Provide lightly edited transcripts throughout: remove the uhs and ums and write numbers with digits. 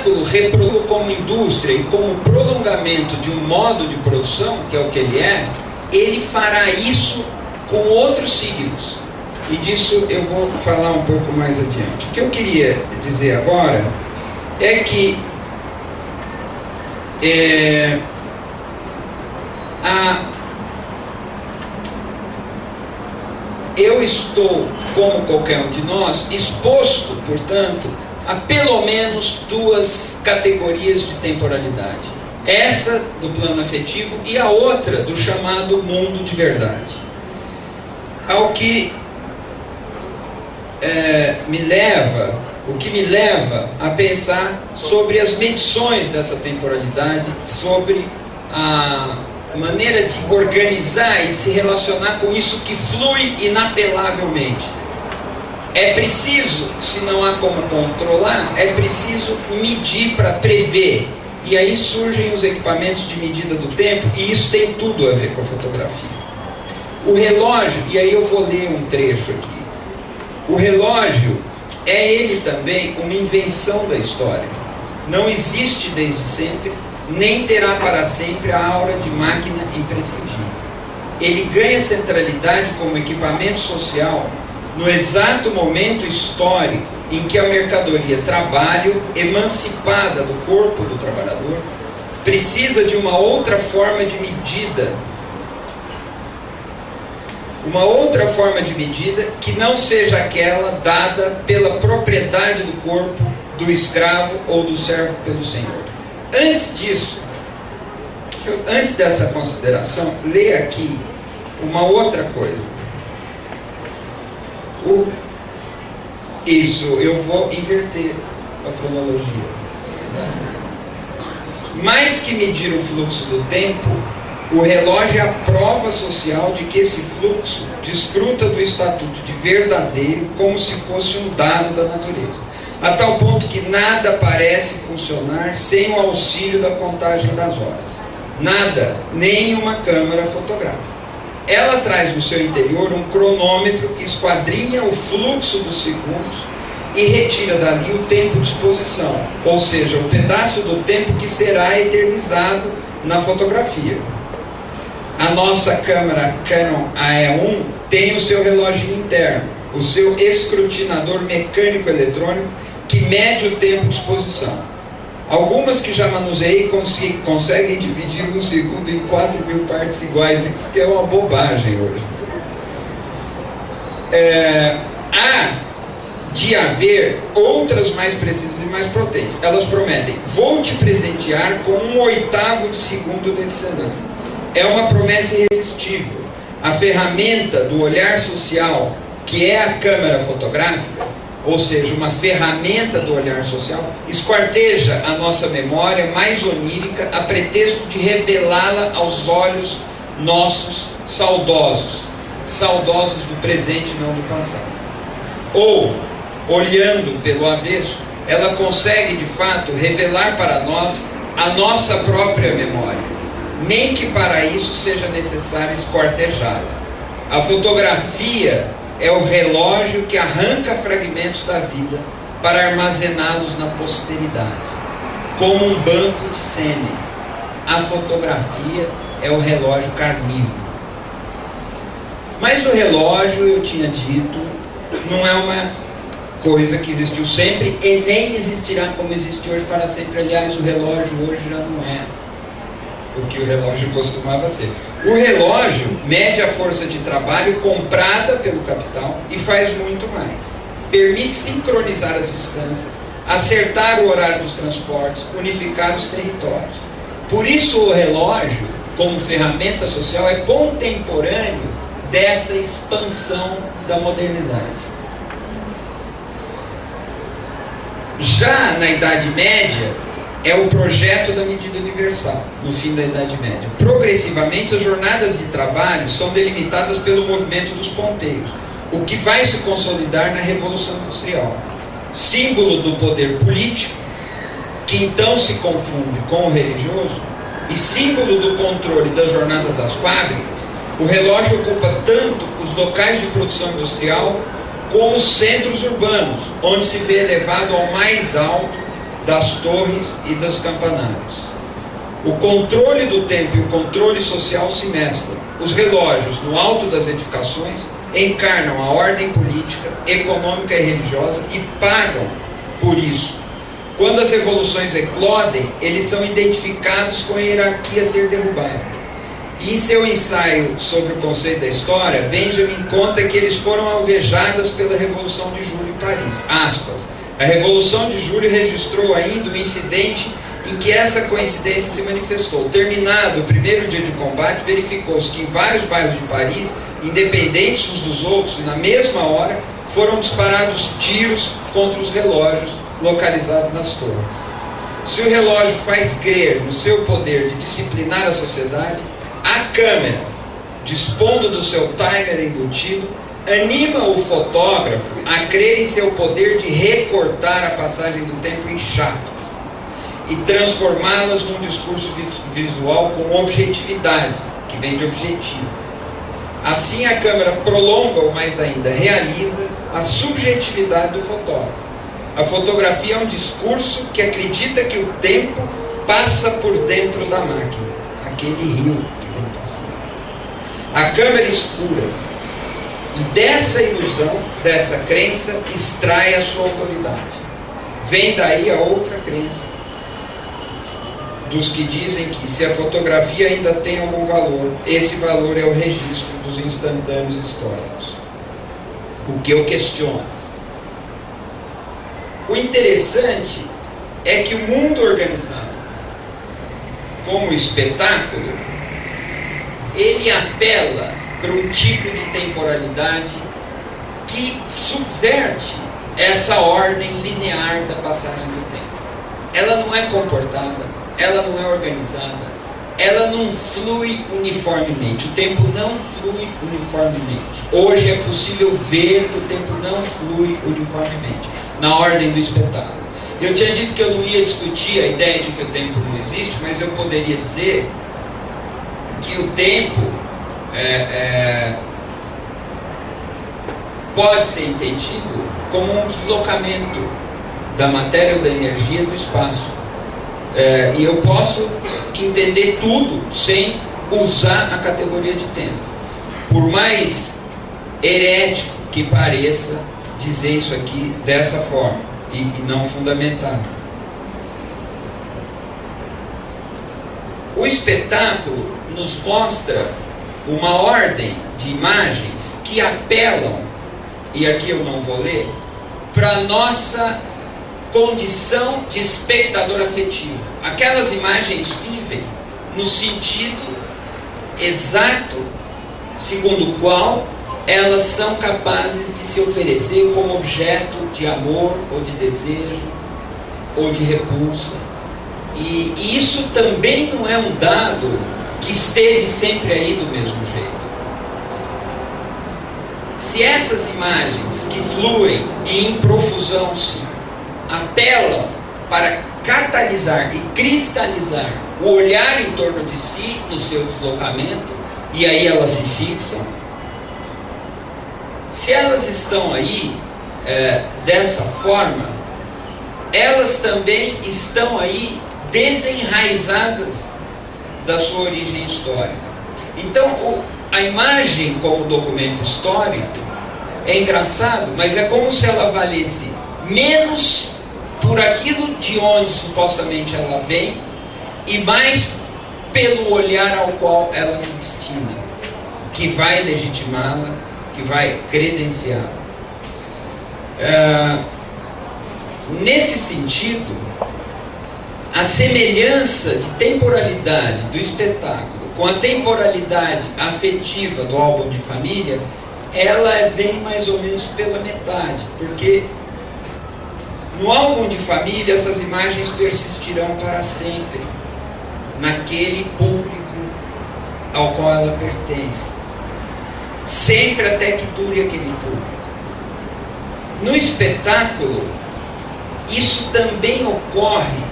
século reproduzido como indústria e como prolongamento de um modo de produção, que é o que ele fará isso com outros signos. E disso eu vou falar um pouco mais adiante. O que eu queria dizer agora é que eu estou, como qualquer um de nós, exposto, portanto, a pelo menos duas categorias de temporalidade. Essa do plano afetivo e a outra do chamado mundo de verdade. O que me leva a pensar sobre as medições dessa temporalidade, sobre a maneira de organizar e se relacionar com isso que flui inapelavelmente. É preciso, se não há como controlar, é preciso medir para prever. E aí surgem os equipamentos de medida do tempo, e isso tem tudo a ver com a fotografia. O relógio, e aí eu vou ler um trecho aqui. O relógio é ele também uma invenção da história. Não existe desde sempre, nem terá para sempre a aura de máquina imprescindível. Ele ganha centralidade como equipamento social no exato momento histórico em que a mercadoria trabalho, emancipada do corpo do trabalhador, precisa de uma outra forma de medida. Uma outra forma de medida que não seja aquela dada pela propriedade do corpo do escravo ou do servo pelo senhor. Antes disso, antes dessa consideração, ler aqui uma outra coisa. Eu vou inverter a cronologia. Mais que medir o fluxo do tempo, o relógio é a prova social de que esse fluxo desfruta do estatuto de verdadeiro como se fosse um dado da natureza, a tal ponto que nada parece funcionar sem o auxílio da contagem das horas. Nada, nem uma câmera fotográfica. Ela traz no seu interior um cronômetro que esquadrinha o fluxo dos segundos e retira dali o tempo de exposição, ou seja, o pedaço do tempo que será eternizado na fotografia. A nossa câmera Canon AE1 tem o seu relógio interno, o seu escrutinador mecânico eletrônico que mede o tempo de exposição. Algumas que já manuseei conseguem dividir um segundo em 4.000 partes iguais, isso que é uma bobagem hoje. Há de haver outras mais precisas e mais potentes. Elas prometem: vou te presentear com 1/8 de segundo desse cenário. É uma promessa irresistível. A ferramenta do olhar social, que é a câmera fotográfica, ou seja, uma ferramenta do olhar social, esquarteja a nossa memória mais onírica a pretexto de revelá-la aos olhos nossos saudosos do presente e não do passado. Ou, olhando pelo avesso, ela consegue de fato revelar para nós a nossa própria memória, nem que para isso seja necessário esquartejá-la. A fotografia é o relógio que arranca fragmentos da vida para armazená-los na posteridade, como um banco de sêmen. A fotografia é o relógio carnívoro. Mas o relógio, eu tinha dito, não é uma coisa que existiu sempre e nem existirá como existe hoje para sempre. Aliás, o relógio hoje já não é o que o relógio costumava ser. O relógio mede a força de trabalho comprada pelo capital e faz muito mais. Permite sincronizar as distâncias, acertar o horário dos transportes, unificar os territórios. Por isso o relógio, como ferramenta social, é contemporâneo dessa expansão da modernidade. Já na Idade Média, é o projeto da medida universal, no fim da Idade Média. Progressivamente, as jornadas de trabalho são delimitadas pelo movimento dos ponteiros, o que vai se consolidar na Revolução Industrial. Símbolo do poder político, que então se confunde com o religioso, e símbolo do controle das jornadas das fábricas, o relógio ocupa tanto os locais de produção industrial como os centros urbanos, onde se vê elevado ao mais alto das torres e dos campanários. O controle do tempo e o controle social se mesclam. Os relógios no alto das edificações encarnam a ordem política, econômica e religiosa e pagam por isso. Quando as revoluções eclodem, eles são identificados com a hierarquia a ser derrubada. E em seu ensaio sobre o conceito da história, Benjamin conta que eles foram alvejados pela Revolução de Julho em Paris. Aspas. A Revolução de Julho registrou ainda o incidente em que essa coincidência se manifestou. Terminado o primeiro dia de combate, verificou-se que em vários bairros de Paris, independentes uns dos outros, na mesma hora, foram disparados tiros contra os relógios localizados nas torres. Se o relógio faz crer no seu poder de disciplinar a sociedade, a câmera, dispondo do seu timer embutido, anima o fotógrafo a crer em seu poder de recortar a passagem do tempo em chapas e transformá-las num discurso visual com objetividade, que vem de objetivo. Assim a câmera prolonga ou mais ainda realiza a subjetividade do fotógrafo. A fotografia é um discurso que acredita que o tempo passa por dentro da máquina, aquele rio que vem passando. A câmera escura, e dessa ilusão, dessa crença, extrai a sua autoridade. Vem daí a outra crença dos que dizem que se a fotografia ainda tem algum valor, esse valor é o registro dos instantâneos históricos. O que eu questiono. O interessante é que o mundo organizado como espetáculo, ele apela para um tipo de temporalidade que subverte essa ordem linear da passagem do tempo. Ela não é comportada, ela não é organizada, ela não flui uniformemente. O tempo não flui uniformemente. Hoje é possível ver que o tempo não flui uniformemente na ordem do espetáculo. Eu tinha dito que eu não ia discutir a ideia de que o tempo não existe, mas eu poderia dizer que o tempo pode ser entendido como um deslocamento da matéria ou da energia no espaço. E eu posso entender tudo sem usar a categoria de tempo. Por mais herético que pareça dizer isso aqui dessa forma e não fundamentado. O espetáculo nos mostra uma ordem de imagens que apelam, e aqui eu não vou ler, para a nossa condição de espectador afetivo. Aquelas imagens vivem no sentido exato segundo o qual elas são capazes de se oferecer como objeto de amor ou de desejo ou de repulsa. E isso também não é um dado que esteve sempre aí do mesmo jeito. Se essas imagens que fluem e em profusão apelam para catalisar e cristalizar o olhar em torno de si no seu deslocamento, e aí elas se fixam, se elas estão aí dessa forma, elas também estão aí desenraizadas da sua origem histórica. Então, a imagem como documento histórico é engraçado, mas é como se ela valesse menos por aquilo de onde supostamente ela vem e mais pelo olhar ao qual ela se destina, que vai legitimá-la, que vai credenciá-la. Nesse sentido, a semelhança de temporalidade do espetáculo com a temporalidade afetiva do álbum de família, ela vem mais ou menos pela metade, porque no álbum de família essas imagens persistirão para sempre naquele público ao qual ela pertence, sempre até que dure aquele público. No espetáculo, isso também ocorre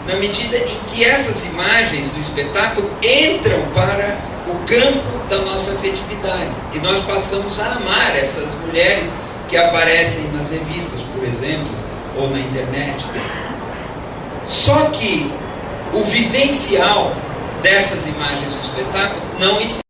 na medida em que essas imagens do espetáculo entram para o campo da nossa afetividade e nós passamos a amar essas mulheres que aparecem nas revistas, por exemplo, ou na internet. Só que o vivencial dessas imagens do espetáculo não está.